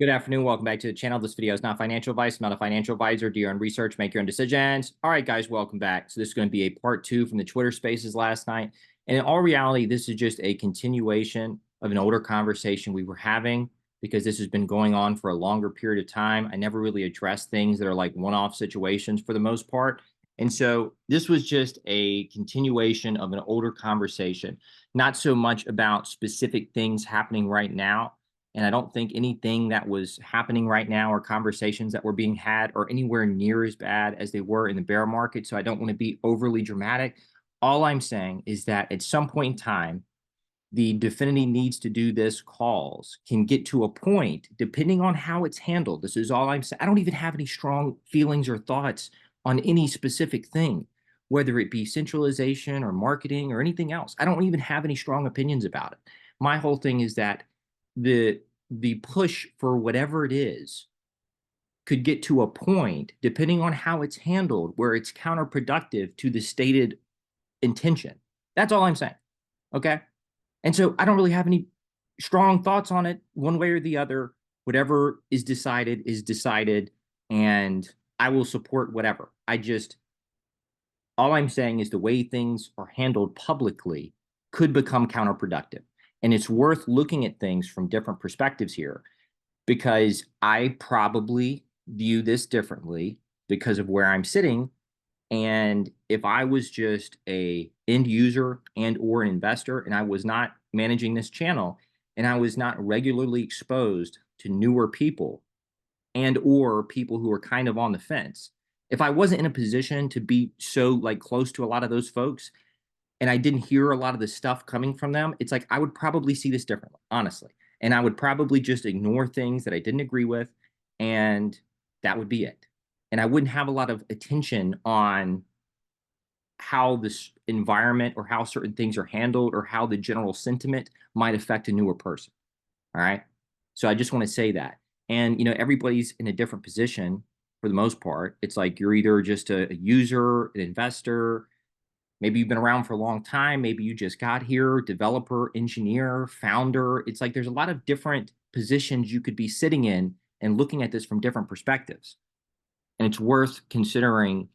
Good afternoon. Welcome back to the channel. This video is not financial advice. I'm not a financial advisor. Do your own research, make your own decisions. All right, guys, welcome back. So this is going to be a part 2 from the Twitter Spaces last night. And in all reality, this is just a continuation of an older conversation we were having because this has been going on for a longer period of time. I never really addressed things that are like one-off situations for the most part. And so this was just a continuation of an older conversation, not so much about specific things happening right now. And I don't think anything that was happening right now or conversations that were being had are anywhere near as bad as they were in the bear market. So I don't want to be overly dramatic. All I'm saying is that at some point in time, the DFINITY needs to do this calls can get to a point, depending on how it's handled. This is all I'm saying. I don't even have any strong feelings or thoughts on any specific thing, whether it be centralization or marketing or anything else. I don't even have any strong opinions about it. My whole thing is that the push for whatever it is could get to a point, depending on how it's handled, where it's counterproductive to the stated intention. That's all I'm saying. Okay. And so I don't really have any strong thoughts on it one way or the other. Whatever is decided, and I will support whatever. All I'm saying is the way things are handled publicly could become counterproductive. And it's worth looking at things from different perspectives here, because I probably view this differently because of where I'm sitting. And if I was just a end user and or an investor, and I was not managing this channel, and I was not regularly exposed to newer people and or people who are kind of on the fence, if I wasn't in a position to be so like close to a lot of those folks, and I didn't hear a lot of the stuff coming from them, it's like I would probably see this differently, honestly. And I would probably just ignore things that I didn't agree with, and that would be it. And I wouldn't have a lot of attention on how this environment or how certain things are handled or how the general sentiment might affect a newer person. All right. So I just want to say that. And, everybody's in a different position for the most part. It's like you're either just a user, an investor. Maybe you've been around for a long time. Maybe you just got here, developer, engineer, founder. It's like there's a lot of different positions you could be sitting in and looking at this from different perspectives. And it's worth considering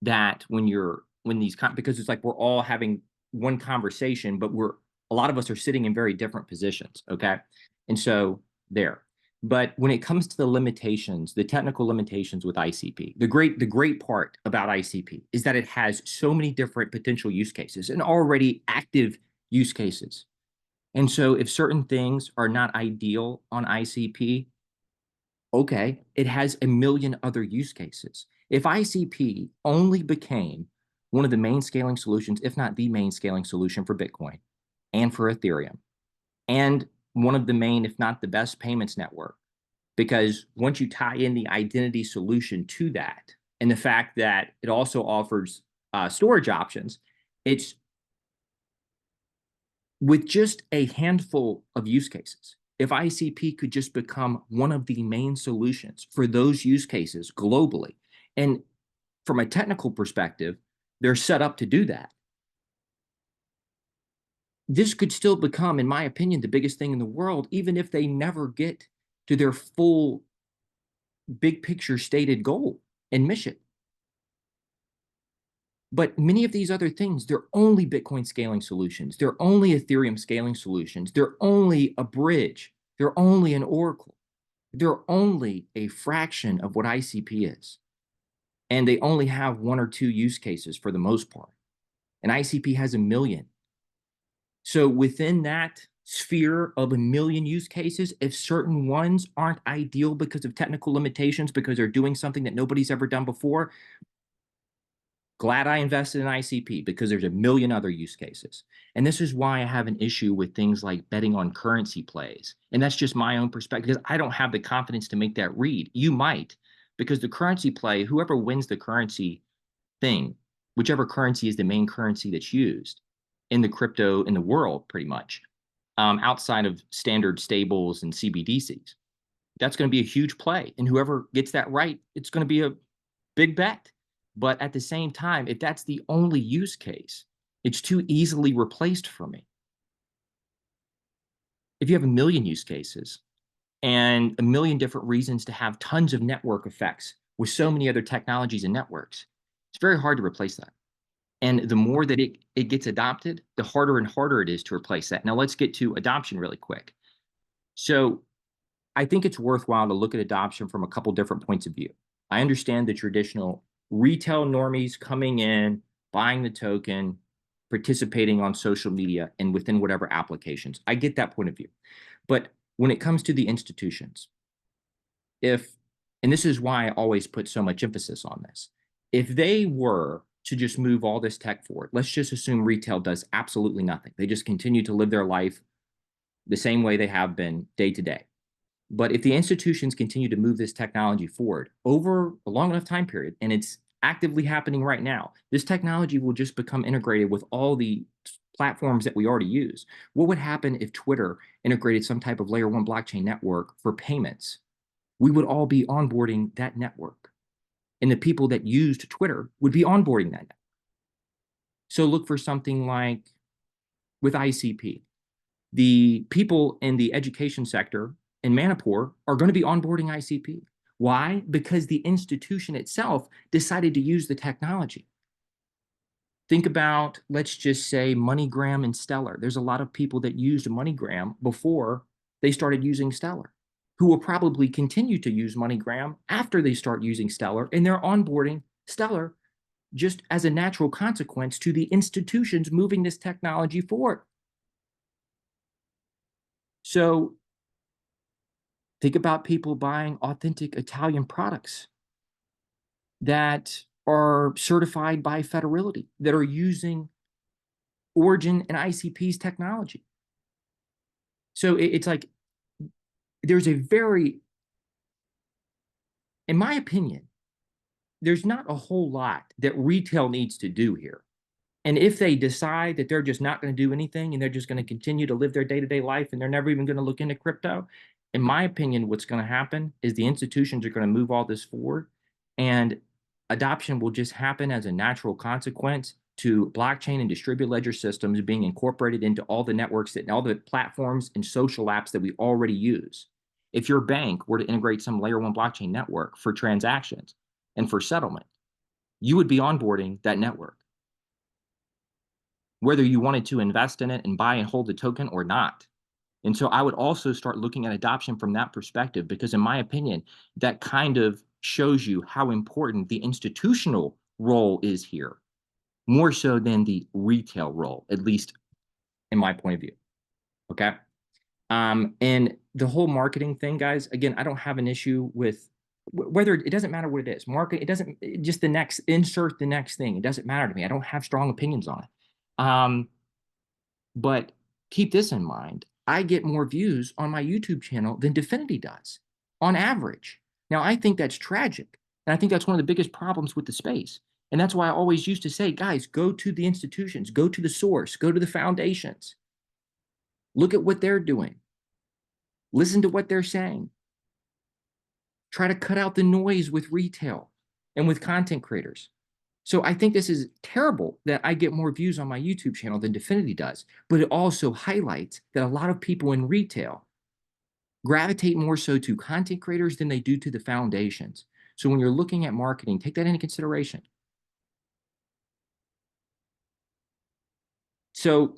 that because it's like we're all having one conversation, but a lot of us are sitting in very different positions. Okay. And so there. But when it comes to the limitations, the technical limitations with ICP, the great part about ICP is that it has so many different potential use cases and already active use cases. And so if certain things are not ideal on ICP, okay, it has a million other use cases. If ICP only became one of the main scaling solutions, if not the main scaling solution for Bitcoin and for Ethereum, and one of the main, if not the best payments network, because once you tie in the identity solution to that, and the fact that it also offers storage options, it's with just a handful of use cases. If ICP could just become one of the main solutions for those use cases globally, and from a technical perspective, they're set up to do that, this could still become, in my opinion, the biggest thing in the world, even if they never get to their full big picture stated goal and mission. But many of these other things, they're only Bitcoin scaling solutions. They're only Ethereum scaling solutions. They're only a bridge. They're only an oracle. They're only a fraction of what ICP is. And they only have one or two use cases for the most part. And ICP has a million. So within that sphere of a million use cases, if certain ones aren't ideal because of technical limitations, because they're doing something that nobody's ever done before, glad I invested in ICP because there's a million other use cases. And this is why I have an issue with things like betting on currency plays. And that's just my own perspective, because I don't have the confidence to make that read. You might, because the currency play, whoever wins the currency thing, whichever currency is the main currency that's used in the crypto in the world, pretty much, outside of standard stables and CBDCs, that's going to be a huge play. And whoever gets that right, it's going to be a big bet. But at the same time, if that's the only use case, it's too easily replaced for me. If you have a million use cases and a million different reasons to have tons of network effects with so many other technologies and networks. It's very hard to replace that. And the more that it gets adopted, the harder and harder it is to replace that. Now let's get to adoption really quick. So I think it's worthwhile to look at adoption from a couple different points of view. I understand the traditional retail normies coming in, buying the token, participating on social media and within whatever applications. I get that point of view. But when it comes to the institutions, and this is why I always put so much emphasis on this, if they were to just move all this tech forward, let's just assume retail does absolutely nothing. They just continue to live their life the same way they have been day to day. But if the institutions continue to move this technology forward over a long enough time period, and it's actively happening right now, this technology will just become integrated with all the platforms that we already use. What would happen if Twitter integrated some type of layer one blockchain network for payments? We would all be onboarding that network. And the people that used Twitter would be onboarding that network. So look for something like with ICP. The people in the education sector in Manipur are going to be onboarding ICP. Why? Because the institution itself decided to use the technology. Think about, let's just say, MoneyGram and Stellar. There's a lot of people that used MoneyGram before they started using Stellar, who will probably continue to use MoneyGram after they start using Stellar, and they're onboarding Stellar just as a natural consequence to the institutions moving this technology forward. So think about people buying authentic Italian products that are certified by Federality, that are using Origin and ICP's technology. So it's like there's a very, in my opinion, there's not a whole lot that retail needs to do here. And if they decide that they're just not going to do anything and they're just going to continue to live their day-to-day life and they're never even going to look into crypto, in my opinion, what's going to happen is the institutions are going to move all this forward and adoption will just happen as a natural consequence to blockchain and distributed ledger systems being incorporated into all the networks and all the platforms and social apps that we already use. If your bank were to integrate some layer one blockchain network for transactions and for settlement, you would be onboarding that network, whether you wanted to invest in it and buy and hold the token or not. And so I would also start looking at adoption from that perspective, because in my opinion, that kind of shows you how important the institutional role is here, more so than the retail role, at least in my point of view. Okay. And the whole marketing thing, guys, again, I don't have an issue with whether it doesn't matter what it is. Market, it doesn't just the next insert the next thing. It doesn't matter to me. I don't have strong opinions on it. But keep this in mind. I get more views on my YouTube channel than DFINITY does on average. Now, I think that's tragic. And I think that's one of the biggest problems with the space. And that's why I always used to say, guys, go to the institutions, go to the source, go to the foundations. Look at what they're doing. Listen to what they're saying. Try to cut out the noise with retail and with content creators. So I think this is terrible that I get more views on my YouTube channel than DFINITY does, but it also highlights that a lot of people in retail gravitate more so to content creators than they do to the foundations. So when you're looking at marketing, take that into consideration. So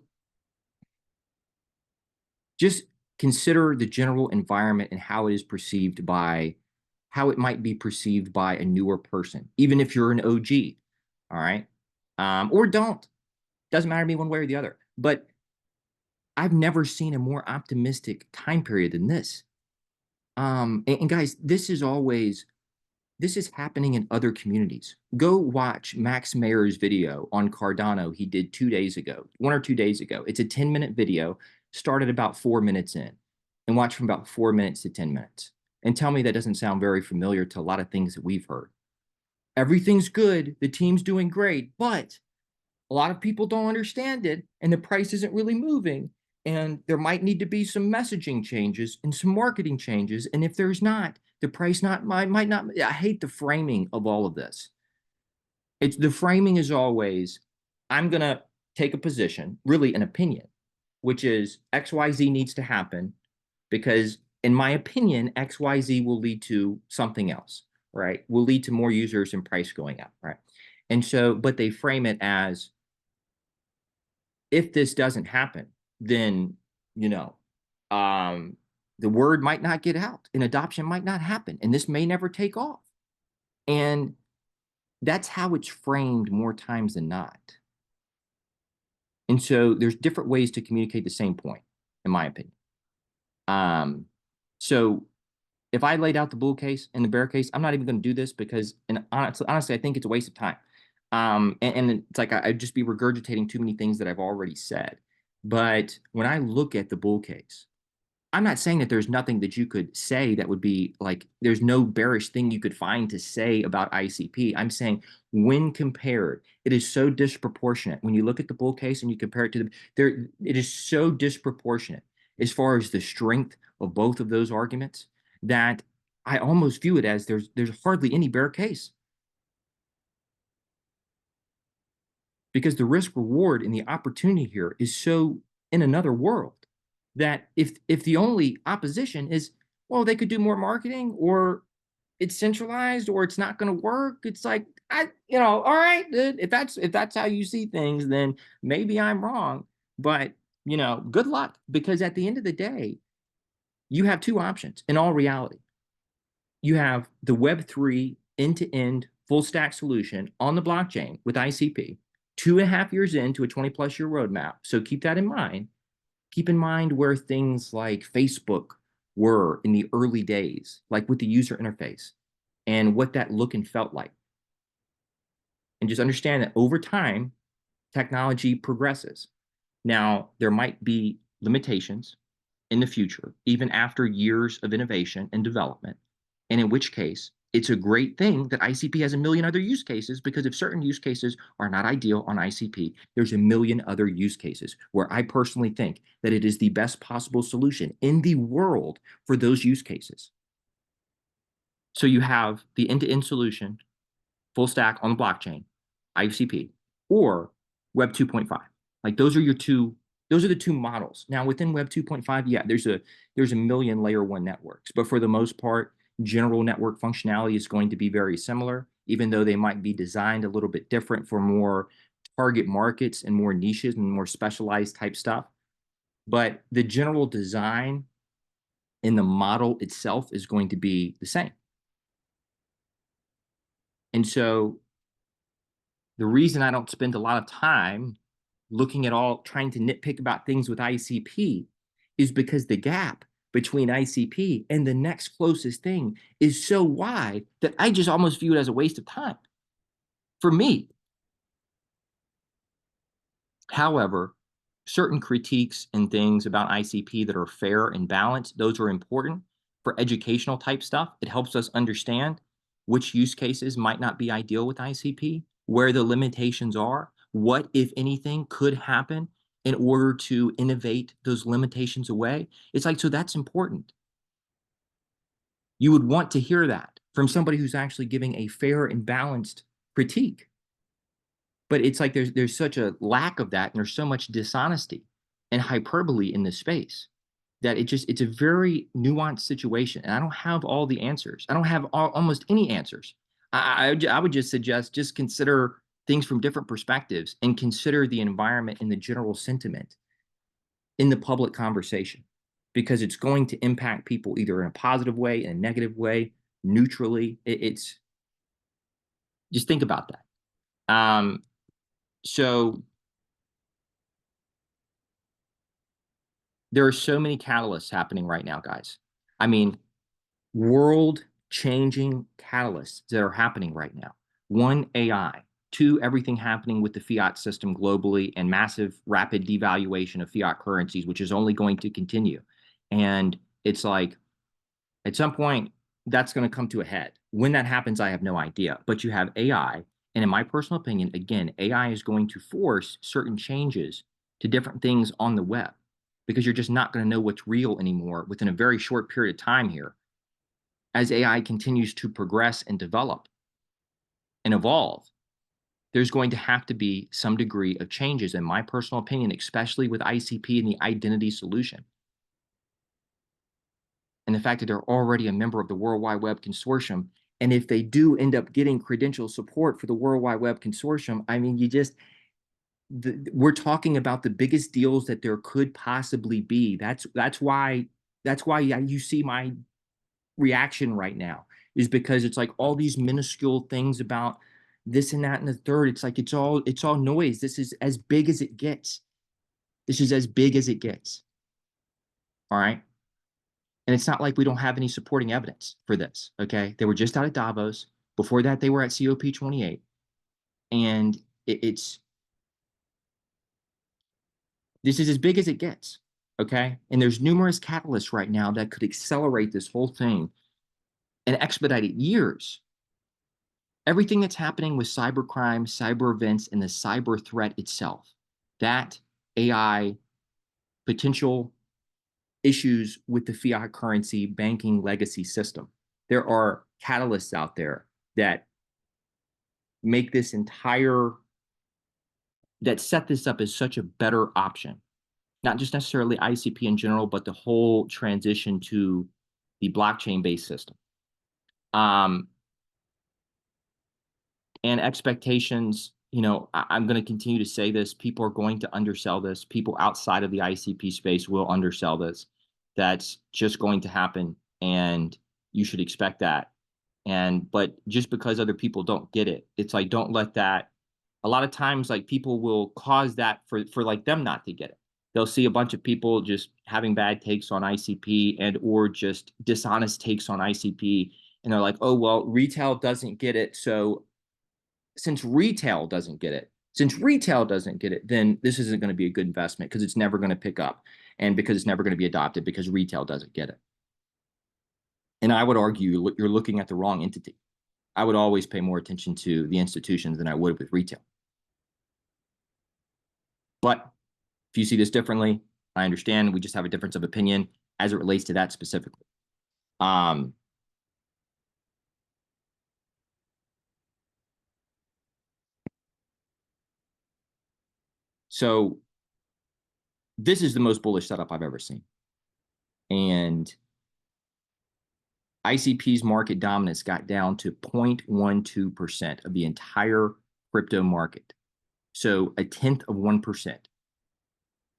just consider the general environment and how it is perceived by, how it might be perceived by a newer person, even if you're an OG. All right. Or don't. Doesn't matter to me one way or the other. But I've never seen a more optimistic time period than this. And guys, this is happening in other communities. Go watch Max Mayer's video on Cardano he did 2 days ago, 1 or 2 days ago. It's a 10-minute video, started about 4 minutes in, and watch from about 4 minutes to 10 minutes. And tell me that doesn't sound very familiar to a lot of things that we've heard. Everything's good, the team's doing great, but a lot of people don't understand it, and the price isn't really moving, and there might need to be some messaging changes and some marketing changes, and if there's not, the price might not. I hate the framing of all of this. The framing is always, I'm going to take a position, really an opinion, which is XYZ needs to happen because in my opinion, XYZ will lead to something else, right? Will lead to more users and price going up, right? And so, but they frame it as, if this doesn't happen, then, you know, um, the word might not get out and adoption might not happen, and this may never take off. And that's how it's framed more times than not. And so there's different ways to communicate the same point, in my opinion. So if I laid out the bull case and the bear case, I'm not even going to do this because, and honestly, I think it's a waste of time. And it's like I'd just be regurgitating too many things that I've already said. But when I look at the bull case, I'm not saying that there's nothing that you could say that would be like, there's no bearish thing you could find to say about ICP. I'm saying when compared, it is so disproportionate. When you look at the bull case and you compare it to it is so disproportionate as far as the strength of both of those arguments that I almost view it as there's hardly any bear case. Because the risk reward and the opportunity here is so in another world that if the only opposition is, well, they could do more marketing, or it's centralized, or it's not going to work, it's like, all right, dude, if that's how you see things, then maybe I'm wrong. But good luck, because at the end of the day, you have two options in all reality. You have the Web3 end-to-end full stack solution on the blockchain with ICP, 2.5 years into a 20+ year roadmap. So keep that in mind. Keep in mind where things like Facebook were in the early days, like with the user interface and what that look and felt like. And just understand that over time, technology progresses. Now, there might be limitations in the future, even after years of innovation and development. And in which case, it's a great thing that ICP has a million other use cases, because if certain use cases are not ideal on ICP, there's a million other use cases where I personally think that it is the best possible solution in the world for those use cases. So you have the end-to-end solution, full stack on the blockchain, ICP, or Web 2.5. Like those are the two models. Now within Web 2.5, yeah, there's a million layer one networks, but for the most part, general network functionality is going to be very similar, even though they might be designed a little bit different for more target markets and more niches and more specialized type stuff. But the general design in the model itself is going to be the same. And so the reason I don't spend a lot of time looking at trying to nitpick about things with ICP is because the gap between ICP and the next closest thing is so wide that I just almost view it as a waste of time for me. However, certain critiques and things about ICP that are fair and balanced, those are important for educational type stuff. It helps us understand which use cases might not be ideal with ICP, where the limitations are, what, if anything, could happen in order to innovate those limitations away. It's like, so that's important. You would want to hear that from somebody who's actually giving a fair and balanced critique. But it's like there's such a lack of that, and there's so much dishonesty and hyperbole in this space that it's a very nuanced situation, and I don't have all the answers. I don't have almost any answers. I would just suggest just consider things from different perspectives and consider the environment and the general sentiment in the public conversation, because it's going to impact people either in a positive way, in a negative way, neutrally. It's just think about that. So there are so many catalysts happening right now, guys. I mean, world-changing catalysts that are happening right now. One, AI. Two, everything happening with the fiat system globally and massive rapid devaluation of fiat currencies, which is only going to continue. And it's like, at some point, that's going to come to a head. When that happens, I have no idea. But you have AI. And in my personal opinion, again, AI is going to force certain changes to different things on the web, because you're just not going to know what's real anymore within a very short period of time here. As AI continues to progress and develop and evolve, there's going to have to be some degree of changes, in my personal opinion, especially with ICP and the identity solution. and the fact that they're already a member of the World Wide Web Consortium. And if they do end up getting credential support for the World Wide Web Consortium, I mean, we're talking about the biggest deals that there could possibly be. That's why you see my reaction right now, is because it's like all these minuscule things about this and that and the third. It's like it's all noise. This is as big as it gets. This is as big as it gets. All right. And it's not like we don't have any supporting evidence for this. Okay. They were just out of Davos. Before that, they were at COP28. And this is as big as it gets. Okay. And there's numerous catalysts right now that could accelerate this whole thing and expedite it years. Everything that's happening with cybercrime, cyber events, and the cyber threat itself, that AI potential issues with the fiat currency banking legacy system. There are catalysts out there that make this that set this up as such a better option. Not just necessarily ICP in general, but the whole transition to the blockchain-based system. And expectations, I'm going to continue to say this. People are going to undersell this. People outside of the ICP space will undersell this. That's just going to happen, and you should expect that. But just because other people don't get it, it's like, don't let that. A lot of times, like, people will cause that for like them not to get it. They'll see a bunch of people just having bad takes on ICP or just dishonest takes on ICP, and they're like, oh, well, retail doesn't get it, so since retail doesn't get it, then this isn't going to be a good investment because it's never going to pick up, and because it's never going to be adopted because retail doesn't get it. And I would argue you're looking at the wrong entity. I would always pay more attention to the institutions than I would with retail. But if you see this differently, I understand. We just have a difference of opinion as it relates to that specifically. So this is the most bullish setup I've ever seen. And ICP's market dominance got down to 0.12% of the entire crypto market. So 0.1%,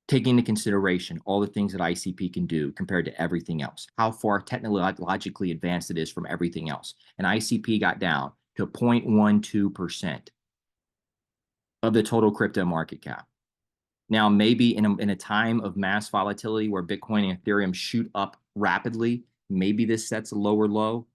taking into consideration all the things that ICP can do compared to everything else, how far technologically advanced it is from everything else. And ICP got down to 0.12% of the total crypto market cap. Now, maybe in a time of mass volatility where Bitcoin and Ethereum shoot up rapidly, maybe this sets a lower low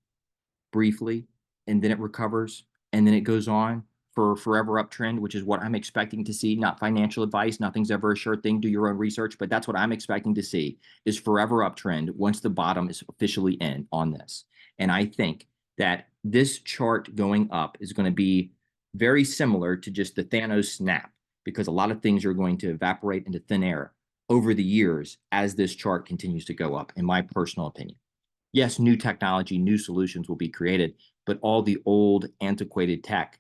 briefly, and then it recovers, and then it goes on for a forever uptrend, which is what I'm expecting to see. Not financial advice. Nothing's ever a sure thing. Do your own research. But that's what I'm expecting to see, is forever uptrend once the bottom is officially in on this. And I think that this chart going up is going to be very similar to just the Thanos snap, because a lot of things are going to evaporate into thin air over the years as this chart continues to go up, in my personal opinion. Yes, new technology, new solutions will be created, but all the old antiquated tech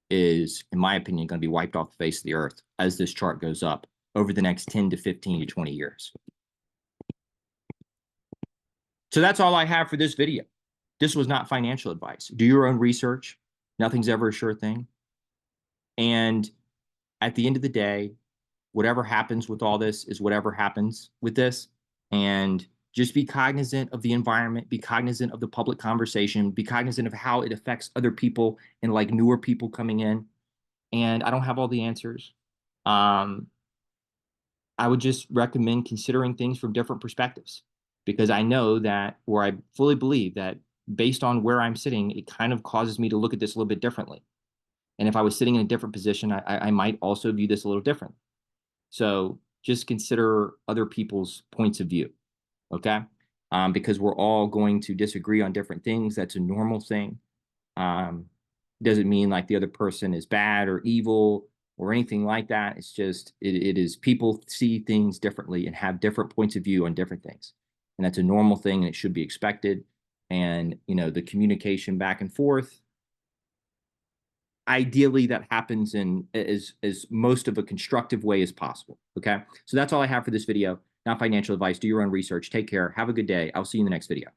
is, in my opinion, going to be wiped off the face of the earth as this chart goes up over the next 10 to 15 to 20 years. So that's all I have for this video. This was not financial advice. Do your own research. Nothing's ever a sure thing. And at the end of the day, whatever happens with all this is whatever happens with this. And just be cognizant of the environment, be cognizant of the public conversation, be cognizant of how it affects other people and like newer people coming in. And I don't have all the answers. I would just recommend considering things from different perspectives, because I know that, or I fully believe that based on where I'm sitting, it kind of causes me to look at this a little bit differently. And if I was sitting in a different position, I might also view this a little differently. So just consider other people's points of view. Okay, because we're all going to disagree on different things. That's a normal thing. Doesn't mean like the other person is bad or evil or anything like that. It's just, it is, people see things differently and have different points of view on different things. And that's a normal thing, and it should be expected. And, the communication back and forth, ideally that happens in as most of a constructive way as possible. Okay, so that's all I have for this video. Not financial advice. Do your own research. Take care. Have a good day. I'll see you in the next video.